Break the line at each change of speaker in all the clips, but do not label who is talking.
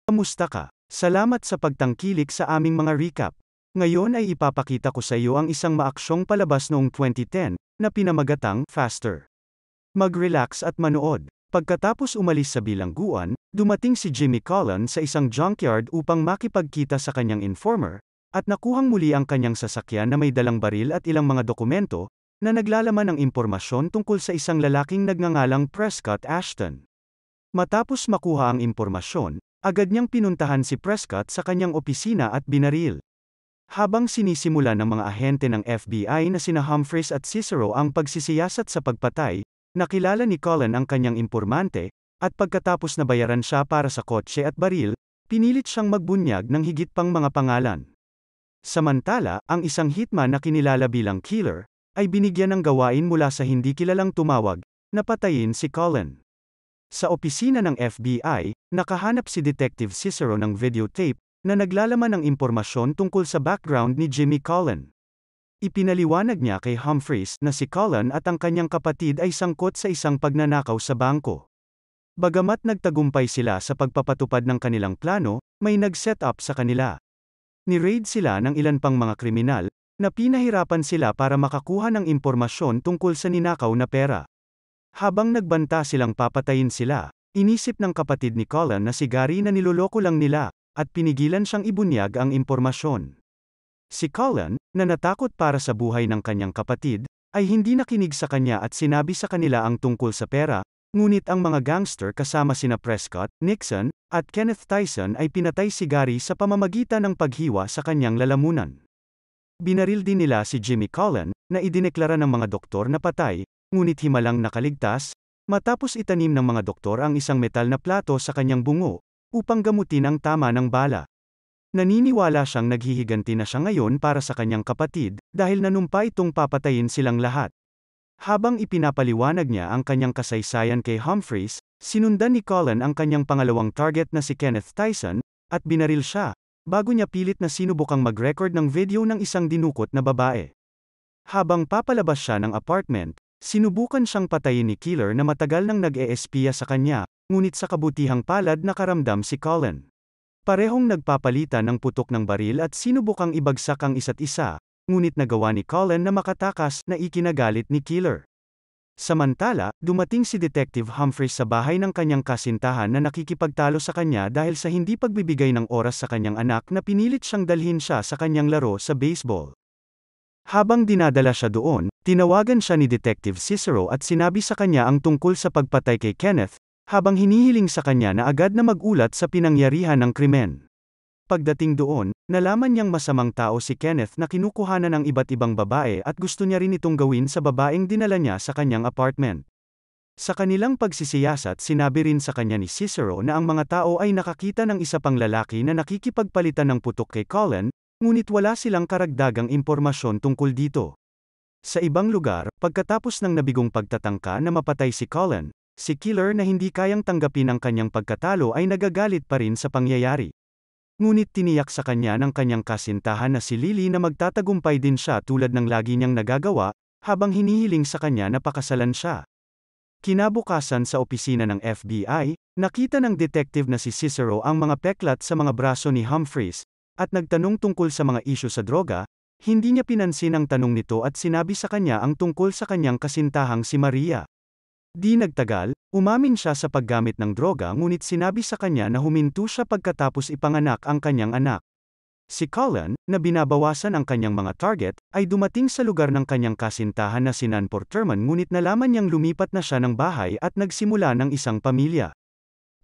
Kamusta ka? Salamat sa pagtangkilik sa aming mga recap. Ngayon ay ipapakita ko sa iyo ang isang maaksyong palabas noong 2010, na pinamagatang Faster. Mag-relax at manood. Pagkatapos umalis sa bilangguan, dumating si Jimmy Cullen sa isang junkyard upang makipagkita sa kanyang informer, at nakuhang muli ang kanyang sasakyan na may dalang baril at ilang mga dokumento, na naglalaman ng impormasyon tungkol sa isang lalaking nagngangalang Prescott Ashton. Matapos makuha ang impormasyon, agad niyang pinuntahan si Prescott sa kanyang opisina at binaril. Habang sinisimula ng mga ahente ng FBI na sina Humphreys at Cicero ang pagsisiyasat sa pagpatay, nakilala ni Cullen ang kanyang impormante, at pagkatapos nabayaran siya para sa kotse at baril, pinilit siyang magbunyag ng higit pang mga pangalan. Samantala, ang isang hitman na kinilala bilang killer, ay binigyan ng gawain mula sa hindi kilalang tumawag, na patayin si Cullen. Sa opisina ng FBI, nakahanap si Detective Cicero ng videotape, na naglalaman ng impormasyon tungkol sa background ni Jimmy Cullen. Ipinaliwanag niya kay Humphreys na si Cullen at ang kanyang kapatid ay sangkot sa isang pagnanakaw sa bangko. Bagamat nagtagumpay sila sa pagpapatupad ng kanilang plano, may nag-set up sa kanila. Ni-raid sila ng ilan pang mga kriminal, na pinahirapan sila para makakuha ng impormasyon tungkol sa ninakaw na pera. Habang nagbanta silang papatayin sila, inisip ng kapatid ni Cullen na si Gary na niloloko lang nila, at pinigilan siyang ibunyag ang impormasyon. Si Cullen, na natakot para sa buhay ng kanyang kapatid, ay hindi nakinig sa kanya at sinabi sa kanila ang tungkol sa pera, ngunit ang mga gangster kasama sina Prescott, Nixon, at Kenneth Tyson ay pinatay si Gary sa pamamagitan ng paghiwa sa kanyang lalamunan. Binaril din nila si Jimmy Cullen, na idineklara ng mga doktor na patay, ngunit himalang nakaligtas, matapos itanim ng mga doktor ang isang metal na plato sa kanyang bungo, upang gamutin ang tama ng bala. Naniniwala siyang naghihiganti na siya ngayon para sa kanyang kapatid, dahil nanumpa itong papatayin silang lahat. Habang ipinapaliwanag niya ang kanyang kasaysayan kay Humphreys, sinundan ni Cullen ang kanyang pangalawang target na si Kenneth Tyson, at binaril siya, bago niya pilit na sinubukang mag-record ng video ng isang dinukot na babae. Habang papalabas siya ng apartment, sinubukan siyang patayin ni killer na matagal nang nag-eespiya sa kanya, ngunit sa kabutihang palad nakaramdam si Cullen. Parehong nagpapalitan ng putok ng baril at sinubukang ibagsak ang isa't isa, ngunit nagawa ni Cullen na makatakas na ikinagalit ni killer. Samantala, dumating si Detective Humphreys sa bahay ng kanyang kasintahan na nakikipagtalo sa kanya dahil sa hindi pagbibigay ng oras sa kanyang anak na pinilit siyang dalhin siya sa kanyang laro sa baseball. Habang dinadala siya doon, tinawagan siya ni Detective Cicero at sinabi sa kanya ang tungkol sa pagpatay kay Kenneth, habang hinihiling sa kanya na agad na magulat sa pinangyarihan ng krimen. Pagdating doon, nalaman niyang masamang tao si Kenneth na kinukuhanan ng iba't ibang babae at gusto niya rin itong gawin sa babaeng dinala niya sa kanyang apartment. Sa kanilang pagsisiyasat sinabi rin sa kanya ni Cicero na ang mga tao ay nakakita ng isa pang lalaki na nakikipagpalitan ng putok kay Cullen, ngunit wala silang karagdagang impormasyon tungkol dito. Sa ibang lugar, pagkatapos ng nabigong pagtatangka na mapatay si Cullen, si killer na hindi kayang tanggapin ang kanyang pagkatalo ay nagagalit pa rin sa pangyayari. Ngunit tiniyak sa kanya ng kanyang kasintahan na si Lily na magtatagumpay din siya tulad ng lagi niyang nagagawa, habang hinihiling sa kanya na pakasalan siya. Kinabukasan sa opisina ng FBI, nakita ng detective na si Cicero ang mga peklat sa mga braso ni Humphreys, at nagtanong tungkol sa mga isyu sa droga. Hindi niya pinansin ang tanong nito at sinabi sa kanya ang tungkol sa kanyang kasintahang si Maria. Di nagtagal, umamin siya sa paggamit ng droga ngunit sinabi sa kanya na huminto siya pagkatapos ipanganak ang kanyang anak. Si Cullen, na binabawasan ang kanyang mga target, ay dumating sa lugar ng kanyang kasintahan na si Nan Porterman ngunit nalaman niyang lumipat na siya ng bahay at nagsimula ng isang pamilya.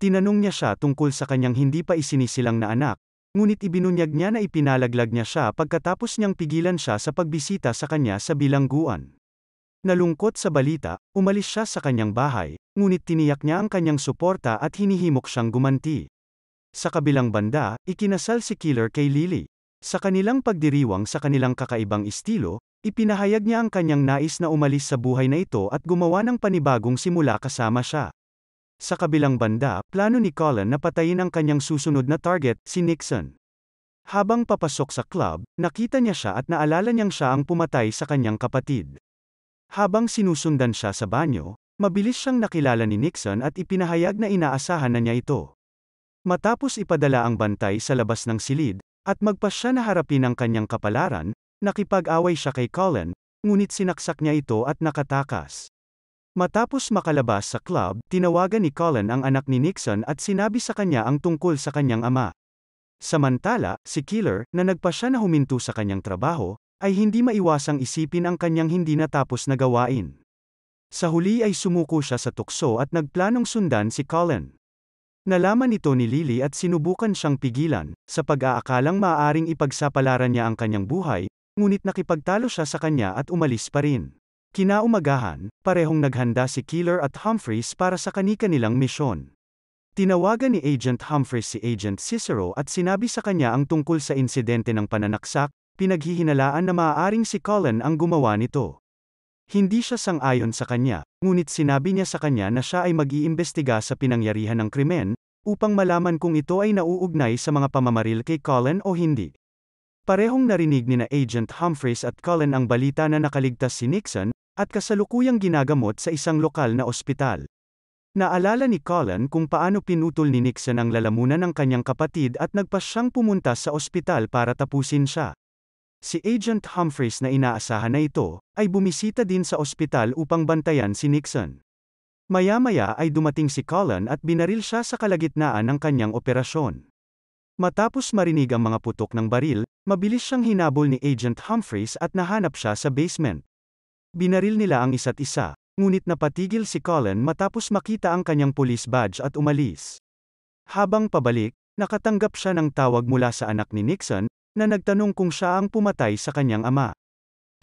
Tinanong niya siya tungkol sa kanyang hindi pa isinisilang na anak, ngunit ibinunyag niya na ipinalaglag niya siya pagkatapos niyang pigilan siya sa pagbisita sa kanya sa bilangguan. Nalungkot sa balita, umalis siya sa kanyang bahay, ngunit tiniyak niya ang kanyang suporta at hinihimok siyang gumanti. Sa kabilang banda, ikinasal si killer kay Lily. Sa kanilang pagdiriwang sa kanilang kakaibang estilo, ipinahayag niya ang kanyang nais na umalis sa buhay na ito at gumawa ng panibagong simula kasama siya. Sa kabilang banda, plano ni Cullen na patayin ang kanyang susunod na target, si Nixon. Habang papasok sa club, nakita niya siya at naalala niyang siya ang pumatay sa kanyang kapatid. Habang sinusundan siya sa banyo, mabilis siyang nakilala ni Nixon at ipinahayag na inaasahan na niya ito. Matapos ipadala ang bantay sa labas ng silid, at magpasya na harapin ang kanyang kapalaran, nakipag-away siya kay Cullen, ngunit sinaksak niya ito at nakatakas. Matapos makalabas sa club, tinawagan ni Cullen ang anak ni Nixon at sinabi sa kanya ang tungkol sa kanyang ama. Samantala, si Killer, na nagpasya na huminto sa kanyang trabaho, ay hindi maiwasang isipin ang kanyang hindi natapos na gawain. Sa huli ay sumuko siya sa tukso at nagplanong sundan si Cullen. Nalaman ito ni Lily at sinubukan siyang pigilan, sa pag-aakalang maaaring ipagsapalaran niya ang kanyang buhay, ngunit nakipagtalo siya sa kanya at umalis pa rin. Kinaumagahan, parehong naghanda si Killer at Humphreys para sa kani-kanilang misyon. Tinawagan ni Agent Humphreys si Agent Cicero at sinabi sa kanya ang tungkol sa insidente ng pananaksak, pinaghihinalaan na maaaring si Cullen ang gumawa nito. Hindi siya sang-ayon sa kanya, ngunit sinabi niya sa kanya na siya ay mag-iimbestiga sa pinangyarihan ng krimen, upang malaman kung ito ay nauugnay sa mga pamamaril kay Cullen o hindi. Parehong narinig ni na Agent Humphreys at Cullen ang balita na nakaligtas si Nixon, at kasalukuyang ginagamot sa isang lokal na ospital. Naalala ni Cullen kung paano pinutol ni Nixon ang lalamunan ng kanyang kapatid at nagpasyang pumunta sa ospital para tapusin siya. Si Agent Humphreys na inaasahan na ito, ay bumisita din sa ospital upang bantayan si Nixon. Maya-maya ay dumating si Cullen at binaril siya sa kalagitnaan ng kanyang operasyon. Matapos marinig ang mga putok ng baril, mabilis siyang hinabol ni Agent Humphreys at nahanap siya sa basement. Binaril nila ang isa't isa, ngunit napatigil si Cullen matapos makita ang kanyang police badge at umalis. Habang pabalik, nakatanggap siya ng tawag mula sa anak ni Nixon, na nagtanong kung siya ang pumatay sa kanyang ama.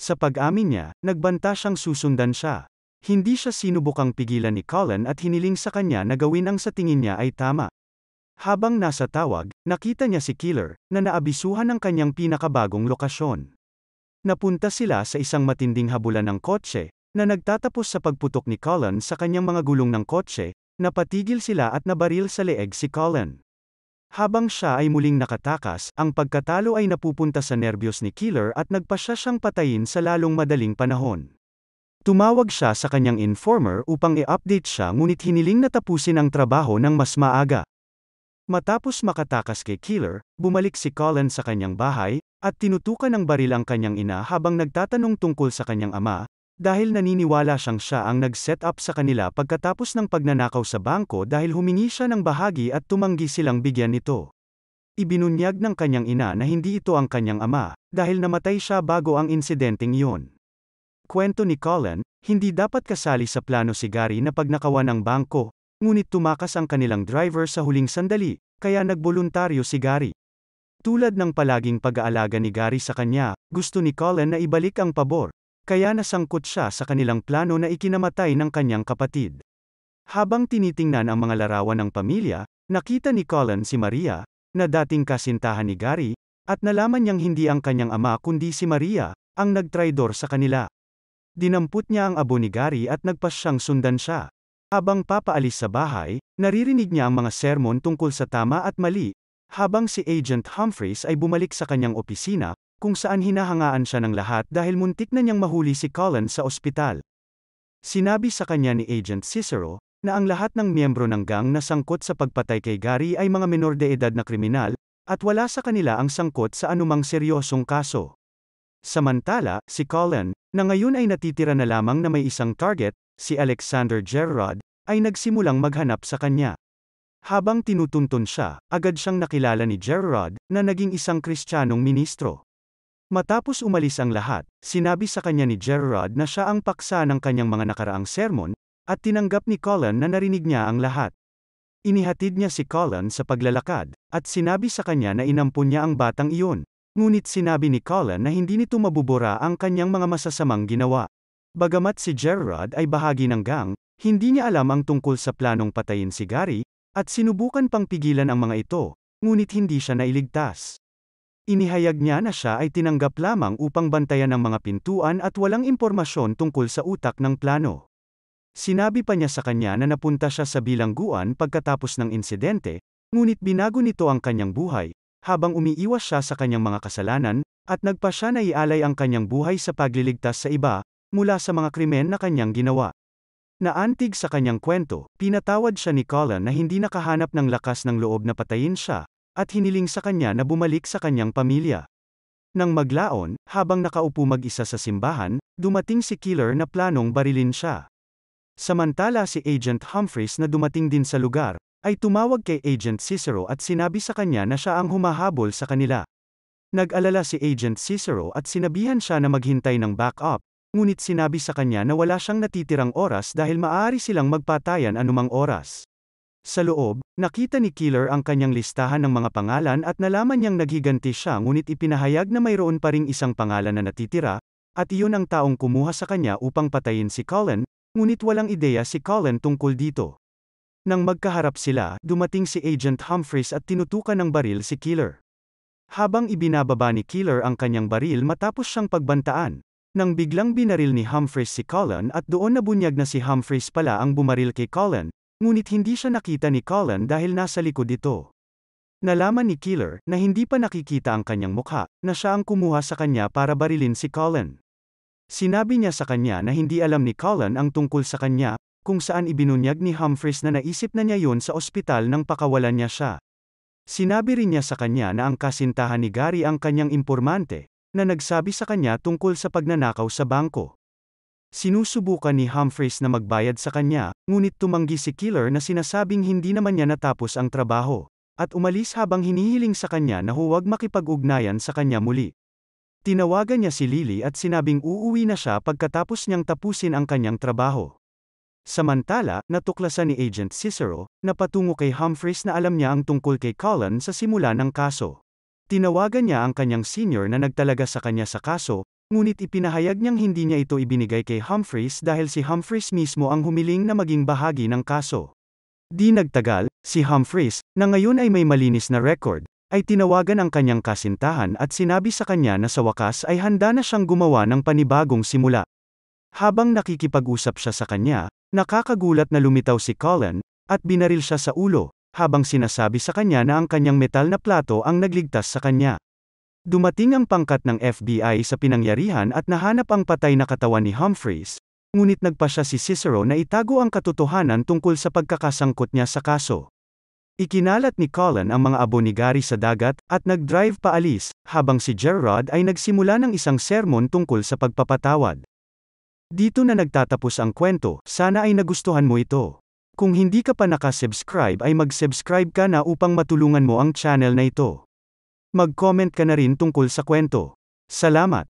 Sa pag-amin niya, nagbanta siyang susundan siya. Hindi siya sinubukang pigilan ni Cullen at hiniling sa kanya na gawin ang sa tingin niya ay tama. Habang nasa tawag, nakita niya si Killer, na naabisuhan ng kanyang pinakabagong lokasyon. Napunta sila sa isang matinding habulan ng kotse, na nagtatapos sa pagputok ni Cullen sa kanyang mga gulong ng kotse, napatigil sila at nabaril sa leeg si Cullen. Habang siya ay muling nakatakas, ang pagkatalo ay napupunta sa nerbiyos ni Killer at nagpasya siyang patayin sa lalong madaling panahon. Tumawag siya sa kanyang informer upang i-update siya ngunit hiniling na tapusin ang trabaho ng mas maaga. Matapos makatakas kay Killer, bumalik si Cullen sa kanyang bahay, at tinutukan ng baril ang kanyang ina habang nagtatanong tungkol sa kanyang ama, dahil naniniwala siyang siya ang nag-set up sa kanila pagkatapos ng pagnanakaw sa bangko dahil humingi siya ng bahagi at tumanggi silang bigyan ito. Ibinunyag ng kanyang ina na hindi ito ang kanyang ama, dahil namatay siya bago ang insidenteng iyon. Kwento ni Cullen, hindi dapat kasali sa plano si Gary na pagnakawan ng bangko, ngunit tumakas ang kanilang driver sa huling sandali, kaya nagboluntaryo si Gary. Tulad ng palaging pag-aalaga ni Gary sa kanya, gusto ni Cullen na ibalik ang pabor. Kaya nasangkot siya sa kanilang plano na ikinamatay ng kanyang kapatid. Habang tinitingnan ang mga larawan ng pamilya, nakita ni Cullen si Maria, na dating kasintahan ni Gary, at nalaman niyang hindi ang kanyang ama kundi si Maria, ang nagtraidor sa kanila. Dinampot niya ang abo ni Gary at nagpasyang sundan siya. Habang papaalis sa bahay, naririnig niya ang mga sermon tungkol sa tama at mali, habang si Agent Humphreys ay bumalik sa kanyang opisina, kung saan hinahangaan siya ng lahat dahil muntik na niyang mahuli si Cullen sa ospital. Sinabi sa kanya ni Agent Cicero, na ang lahat ng miyembro ng gang na sangkot sa pagpatay kay Gary ay mga menor de edad na kriminal, at wala sa kanila ang sangkot sa anumang seryosong kaso. Samantala, si Cullen, na ngayon ay natitira na lamang na may isang target, si Alexander Gerard, ay nagsimulang maghanap sa kanya. Habang tinutuntun siya, agad siyang nakilala ni Gerard, na naging isang Kristiyanong ministro. Matapos umalis ang lahat, sinabi sa kanya ni Gerard na siya ang paksa ng kanyang mga nakaraang sermon, at tinanggap ni Cullen na narinig niya ang lahat. Inihatid niya si Cullen sa paglalakad, at sinabi sa kanya na inampun niya ang batang iyon. Ngunit sinabi ni Cullen na hindi nito mabubura ang kanyang mga masasamang ginawa. Bagamat si Gerard ay bahagi ng gang, hindi niya alam ang tungkol sa planong patayin si Gary, at sinubukan pang pigilan ang mga ito, ngunit hindi siya nailigtas. Inihayag niya na siya ay tinanggap lamang upang bantayan ang mga pintuan at walang impormasyon tungkol sa utak ng plano. Sinabi pa niya sa kanya na napunta siya sa bilangguan pagkatapos ng insidente, ngunit binago nito ang kanyang buhay, habang umiiwas siya sa kanyang mga kasalanan, at nagpa siya na ialay ang kanyang buhay sa pagliligtas sa iba, mula sa mga krimen na kanyang ginawa. Naantig sa kanyang kwento, pinatawad siya ni Cullen na hindi nakahanap ng lakas ng loob na patayin siya, at hiniling sa kanya na bumalik sa kanyang pamilya. Nang maglaon, habang nakaupo mag-isa sa simbahan, dumating si Killer na planong barilin siya. Samantala si Agent Humphreys na dumating din sa lugar, ay tumawag kay Agent Cicero at sinabi sa kanya na siya ang humahabol sa kanila. Nag-alala si Agent Cicero at sinabihan siya na maghintay ng backup, ngunit sinabi sa kanya na wala siyang natitirang oras dahil maaari silang magpatayan anumang oras. Sa loob, nakita ni Killer ang kanyang listahan ng mga pangalan at nalaman niyang naghiganti siya ngunit ipinahayag na mayroon pa ring isang pangalan na natitira, at iyon ang taong kumuha sa kanya upang patayin si Cullen, ngunit walang ideya si Cullen tungkol dito. Nang magkaharap sila, dumating si Agent Humphreys at tinutukan ng baril si Killer. Habang ibinababa ni Killer ang kanyang baril matapos siyang pagbantaan, nang biglang binaril ni Humphreys si Cullen at doon nabunyag na si Humphreys pala ang bumaril kay Cullen, ngunit hindi siya nakita ni Cullen dahil nasa likod ito. Nalaman ni Killer na hindi pa nakikita ang kanyang mukha, na siya ang kumuha sa kanya para barilin si Cullen. Sinabi niya sa kanya na hindi alam ni Cullen ang tungkol sa kanya, kung saan ibinunyag ni Humphreys na naisip na niya yon sa ospital nang pakawalan niya siya. Sinabi rin niya sa kanya na ang kasintahan ni Gary ang kanyang impormante, na nagsabi sa kanya tungkol sa pagnanakaw sa bangko. Sinusubukan ni Humphreys na magbayad sa kanya, ngunit tumanggi si Killer na sinasabing hindi naman niya natapos ang trabaho, at umalis habang hinihiling sa kanya na huwag makipag-ugnayan sa kanya muli. Tinawagan niya si Lily at sinabing uuwi na siya pagkatapos niyang tapusin ang kanyang trabaho. Samantala, natuklasan ni Agent Cicero, na patungo kay Humphreys na alam niya ang tungkol kay Cullen sa simula ng kaso. Tinawagan niya ang kanyang senior na nagtalaga sa kanya sa kaso, ngunit ipinahayag niyang hindi niya ito ibinigay kay Humphreys dahil si Humphreys mismo ang humiling na maging bahagi ng kaso. Di nagtagal, si Humphreys, na ngayon ay may malinis na record, ay tinawagan ang kanyang kasintahan at sinabi sa kanya na sa wakas ay handa na siyang gumawa ng panibagong simula. Habang nakikipag-usap siya sa kanya, nakakagulat na lumitaw si Cullen, at binaril siya sa ulo, habang sinasabi sa kanya na ang kanyang metal na plato ang nagligtas sa kanya. Dumating ang pangkat ng FBI sa pinangyarihan at nahanap ang patay na katawan ni Humphreys, ngunit nagpasya si Cicero na itago ang katotohanan tungkol sa pagkakasangkot niya sa kaso. Ikinalat ni Cullen ang mga abo ni Gary sa dagat, at nag-drive paalis, habang si Gerard ay nagsimula ng isang sermon tungkol sa pagpapatawad. Dito na nagtatapos ang kwento, sana ay nagustuhan mo ito. Kung hindi ka pa nakasubscribe ay mag-subscribe ka na upang matulungan mo ang channel na ito. Mag-comment ka na rin tungkol sa kwento. Salamat!